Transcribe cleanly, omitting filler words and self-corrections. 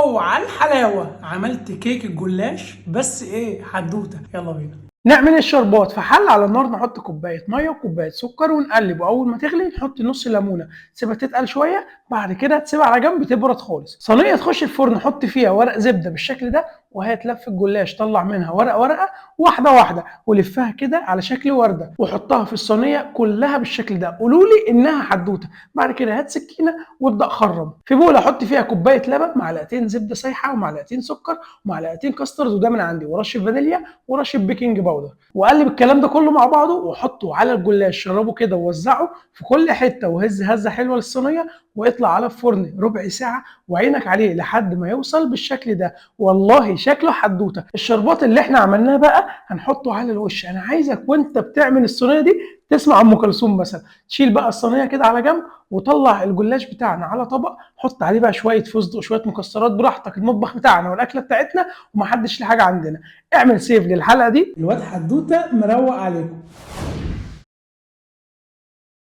واو على الحلاوة، عملت كيك الجلاش بس ايه حدوتة. يلا بينا نعمل الشربات. في حل على النار نحط كوبايه ميه وكوبايه سكر ونقلب، واول ما تغلي نحط نص ليمونه تسيبها تتقل شويه، بعد كده تسيبها على جنب تبرد خالص. صينيه تخش الفرن نحط فيها ورق زبده بالشكل ده، وهي تلف الجلاش طلع منها ورقه ورقه واحده واحده ولفها كده على شكل ورده وحطها في الصينيه كلها بالشكل ده. قولوا لي انها حدوته. بعد كده هات سكينه وابدا خرم في بوله، حط فيها كوبايه لبن، معلقتين زبده سايحه ومعلقتين سكر ومعلقتين كاسترد، وده من عندي، ورشه فانيليا ورشه بيكنج باودر، وقلب الكلام ده كله مع بعضه وحطه على الجلاش. شربه كده ووزعه في كل حته وهز هزه حلوه للصينيه، واطلع على الفرن ربع ساعه وعينك عليه لحد ما يوصل بالشكل ده. والله شكله حدوته. الشربات اللي احنا عملناه بقى هنحطه على الوش. انا عايزك وانت بتعمل الصينيه دي تسمع ام كلثوم مثلا. تشيل بقى الصينيه كده على جنب وطلع الجلاش بتاعنا على طبق، حط عليه بقى شويه فستق وشويه مكسرات براحتك، المطبخ بتاعنا والاكله بتاعتنا ومحدش ليه حاجه عندنا. اعمل سيف للحلقه دي. الواد حدوته مروق عليكم.